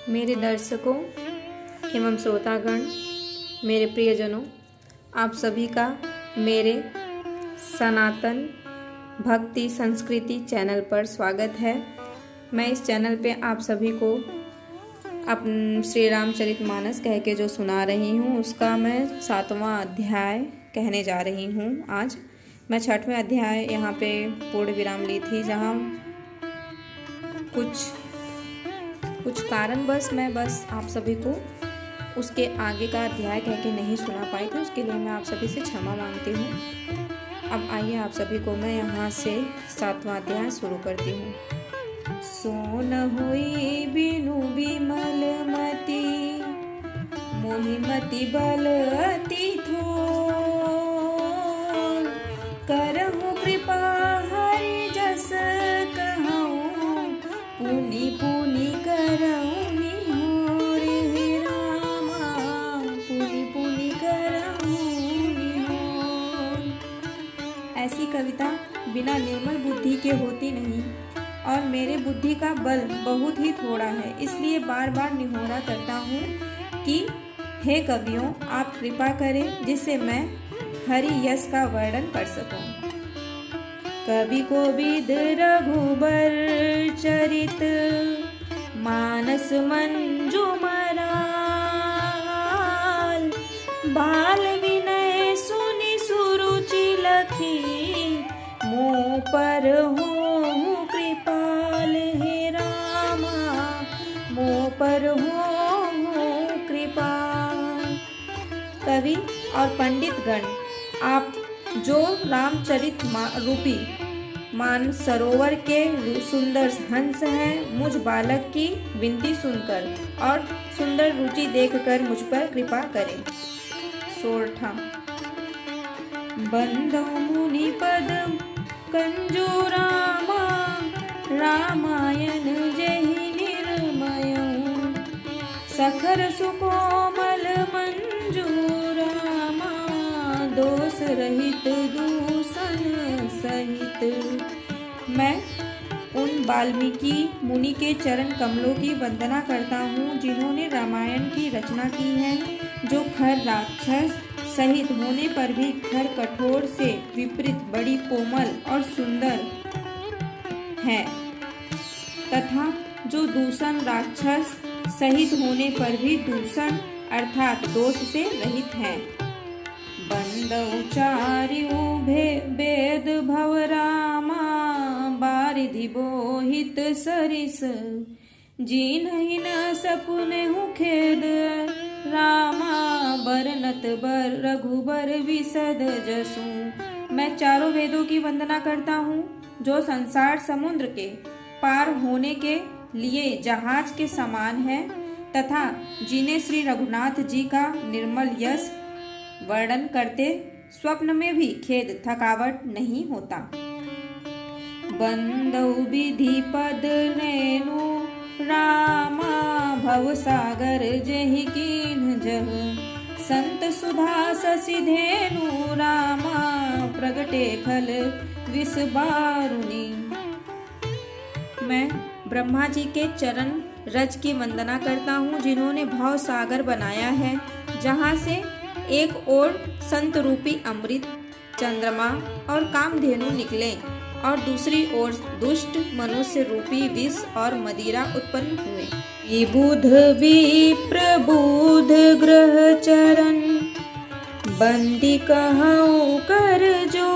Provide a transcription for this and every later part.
मेरे दर्शकों एवं श्रोतागण, मेरे प्रियजनों, आप सभी का मेरे सनातन भक्ति संस्कृति चैनल पर स्वागत है। मैं इस चैनल पे आप सभी को श्री रामचरितमानस कह के जो सुना रही हूँ उसका मैं 7वां अध्याय कहने जा रही हूँ। आज मैं 6वें अध्याय यहाँ पे पूर्ण विराम ली थी, जहाँ कुछ कारणवश मैं बस आप सभी को उसके आगे का अध्याय कह के नहीं सुना पाई थी। उसके लिए मैं आप सभी से क्षमा मांगती हूँ। अब आइए आप सभी को मैं यहाँ से 7वां अध्याय शुरू करती हूँ। सोन हुई बिनु बिमल मति, मोहिमति बल अति थोर, करहु कृपा हरि जस कहूँ, पुनि पुनि करहु निहोर, हे रामा पुनि पुनि करहु निहोर। ऐसी कविता बिना निर्मल बुद्धि के होती नहीं और मेरे बुद्धि का बल बहुत ही थोड़ा है, इसलिए बार बार निहोरा करता हूँ कि हे कवियों, आप कृपा करें जिससे मैं हरि यश का वर्णन कर सकूं। कवि कोविद रघुबर चरित, मानस मंजुमराल, बाल विनय सुनि सुरुचि लखी, मोह पर हो कृपाल, हे रामा मोह पर हो कृपाल। कवि और पंडित गण, आप जो रामचरित रूपी मान सरोवर के सुंदर हंस हैं, मुझ बालक की विनती सुनकर और सुंदर रुचि देखकर मुझ पर कृपा करें। सोरठा। बंदो मुनि पद कंजो रामा, रामायण जेहि निर्मय, सखर सुकोमल मंजू रामा, दोष रहित दूषण सहित। मैं उन वाल्मीकि मुनि के चरण कमलों की वंदना करता हूँ जिन्होंने रामायण की रचना की है, जो खर राक्षस सहित होने पर भी खर कठोर से विपरीत बड़ी कोमल और सुंदर है, तथा जो दूषण राक्षस सहित होने पर भी दूषण अर्थात दोष से रहित है। बंदौ चारिउ वेद भव रामा, बारिधि बोहित सरिस, जिन्हि न सपुनेहु खेद, रामा बरनत बर रघुबर विशद जसु। मैं चारों वेदों की वंदना करता हूँ जो संसार समुद्र के पार होने के लिए जहाज के समान है, तथा जिन्हें श्री रघुनाथ जी का निर्मल यश वर्णन करते स्वप्न में भी खेद थकावट नहीं होता। बंदौ विधि पद नैनु रामा, भव सागर जेहि कीन्ह जह, संत सुधा शशि धेनु रामा, प्रगटे खल विष बारुनी। मैं ब्रह्मा जी के चरण रज की वंदना करता हूँ जिन्होंने भाव सागर बनाया है, जहाँ से एक ओर संत रूपी अमृत, चंद्रमा और कामधेनु निकले और दूसरी ओर दुष्ट मनुष्य रूपी विष और मदिरा उत्पन्न हुए। विबुध विप्रबुध ग्रह चरण, बंदी कहूँ कर जोरी,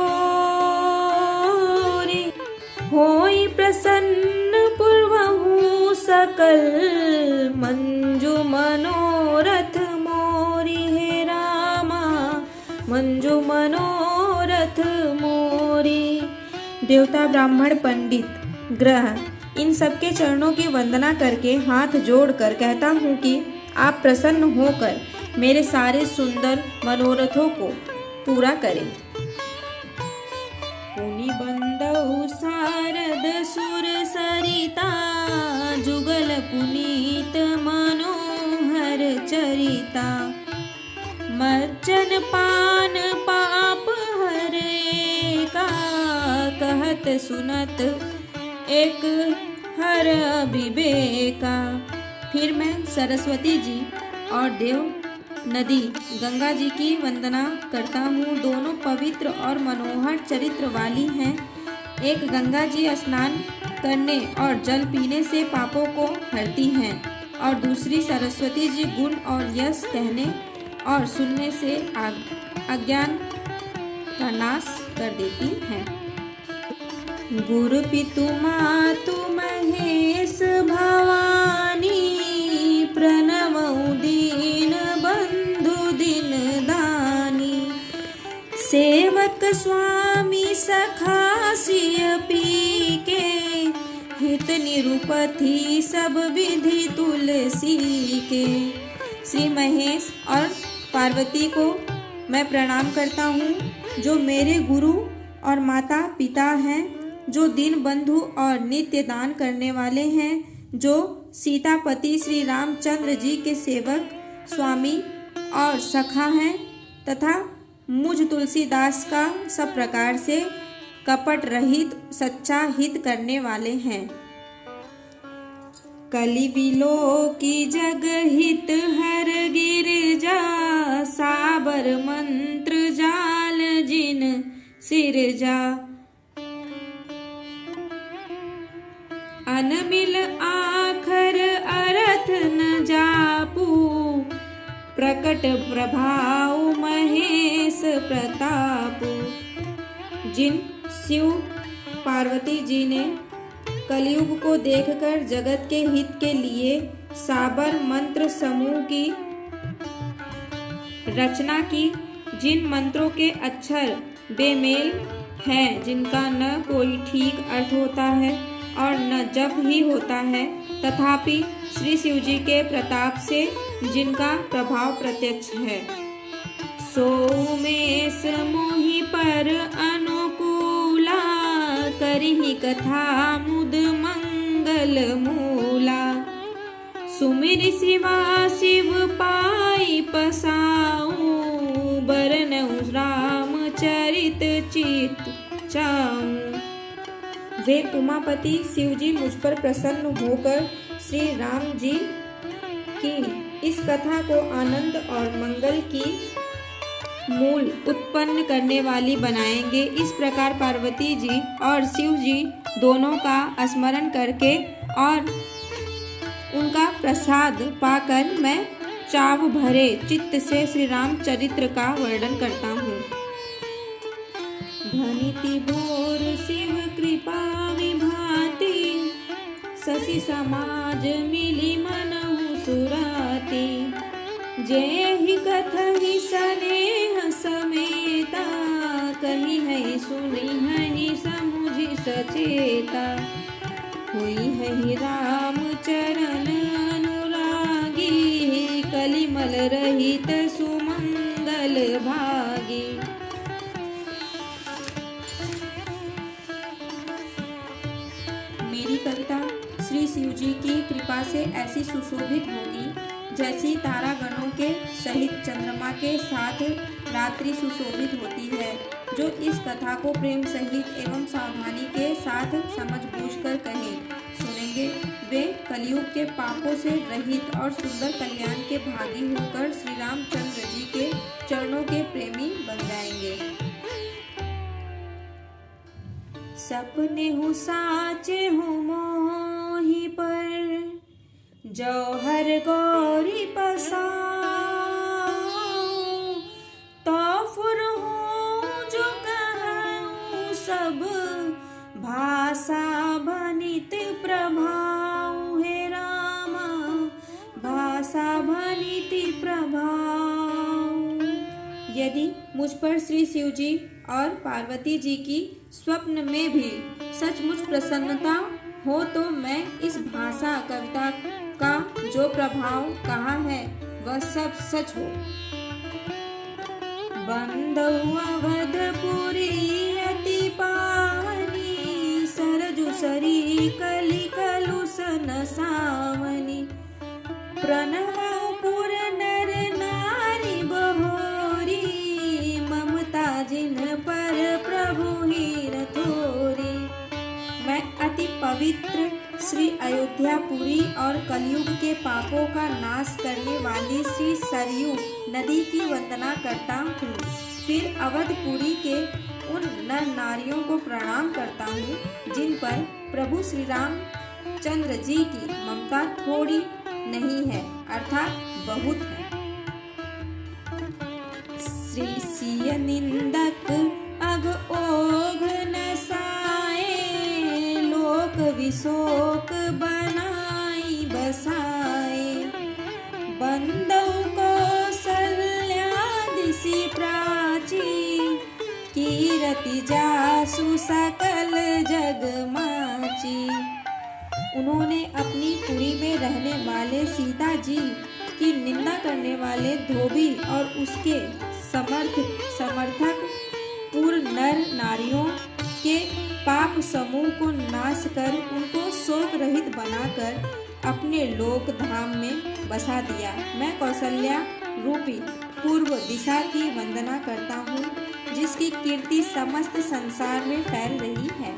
होई प्रसन्न पूर्वहु सकल, मंजू मनोरथ मोरी, हे रामा मंजू मनोरथ मोरी। देवता ब्राह्मण पंडित ग्रह इन सबके चरणों की वंदना करके हाथ जोड़कर कहता हूँ कि आप प्रसन्न होकर मेरे सारे सुंदर मनोरथों को पूरा करें। पुनि बंदौ शारद सुर सरिता, जुगल पुनीत मनोहर चरिता, मज्जन पान पाप हरे का, कहत सुनत एक हर विवेका, फिर मैं सरस्वती जी और देव नदी गंगा जी की वंदना करता हूँ। दोनों पवित्र और मनोहर चरित्र वाली हैं। एक गंगा जी स्नान करने और जल पीने से पापों को हरती हैं और दूसरी सरस्वती जी गुण और यश कहने और सुनने से अज्ञान का नाश कर देती हैं। गुरु पितु मातु महेश भवानी प्रणमौ दीन बंधु दिन दानी सेवक स्वामी सखा सिय पी के हित निरूपथि सब विधि तुलसी के। श्री महेश और पार्वती को मैं प्रणाम करता हूँ, जो मेरे गुरु और माता पिता हैं, जो दीन बंधु और नित्य दान करने वाले हैं, जो सीतापति श्री रामचंद्र जी के सेवक स्वामी और सखा हैं तथा मुझ तुलसीदास का सब प्रकार से कपट रहित सच्चा हित करने वाले हैं। कलि विलो की जग हित हर गिरजा साबर मंत्र जाल जिन सिरजा अनमिल आखर अर्थ न जापू प्रकट प्रभाव महेश प्रतापू। जिन शिव पार्वती जी ने कलयुग को देखकर जगत के हित के लिए साबर मंत्र समूह की रचना की, जिन मंत्रों के अक्षर बेमेल हैं, जिनका न कोई ठीक अर्थ होता है और न जप ही होता है, तथापि श्री शिव जी के प्रताप से जिनका प्रभाव प्रत्यक्ष है। सोमेश मोहि पर अनुकूला करहि कथा मुद मंगल मूला सुमिर शिवा शिव पाई पसाऊं बरनऊं राम चरित चित चाऊं। वे उमापति शिव जी मुझ पर प्रसन्न होकर श्री राम जी की इस कथा को आनंद और मंगल की मूल उत्पन्न करने वाली बनाएंगे। इस प्रकार पार्वती जी और शिव जी दोनों का स्मरण करके और उनका प्रसाद पाकर मैं चाव भरे चित्त से श्री राम चरित्र का वर्णन करता हूँ। धनिति भोर शिव कृपा विभाति शशि समाज मिली मनहु सुराती जय ही कथहि स्नेह समेता कही है सुनी है समुझि सचेता हुई है राम चरण अनुरागी कलिमल रहित सुमंगल भागी। मेरी कविता श्री शिव जी की कृपा से ऐसी सुशोभित होगी जैसी तारागणों के सहित चंद्रमा के साथ रात्रि सुशोभित होती है। जो इस कथा को प्रेम सहित एवं सावधानी के साथ समझ बूझकर कहे सुनेंगे, वे कलयुग के पापों से रहित और सुंदर कल्याण के भागी होकर श्री रामचंद्र जी के चरणों के प्रेमी बन जाएंगे। सपने हूँ साचे हूँ मोही पर जौहर गौरी पसाऊं तौफुर हूँ जो कहूँ सब भाषा भनित प्रभाव हे रामा भाषा भनित प्रभाव। यदि मुझ पर श्री शिव जी और पार्वती जी की स्वप्न में भी सचमुच प्रसन्नता हो तो मैं इस भाषा कविता का जो प्रभाव कहा है वह सब सच हो। बंधु अवधपुरी अति पावनी सरजु सरी कलि कलुषन सावनी प्रणवौ पुर नर नारी बहोरी ममता जिन पर प्रभु हीर थोरी। मैं अति पवित्र श्री अयोध्यापुरी और कलयुग के पापों का नाश करने वाली श्री सरयू नदी की वंदना करता हूँ। फिर अवधपुरी के उन नर नारियों को प्रणाम करता हूँ जिन पर प्रभु श्री रामचंद्र जी की ममता थोड़ी नहीं है अर्थात बहुत है। श्री सिय निंदक अग ओघ नसाए, लोक विशोक बनाई बसाए। बंदौ कौसल्या दिसि प्राची, कीरति जासु सकल जग माची। उन्होंने अपनी पुरी में रहने वाले सीता जी की निंदा करने वाले धोबी और उसके समर्थक पूर्व नर नारियों के पाप समूह को नाश कर उनको शोक रहित बनाकर अपने लोक धाम में बसा दिया। मैं कौशल्या रूपी पूर्व दिशा की वंदना करता हूँ जिसकी कीर्ति समस्त संसार में फैल रही है।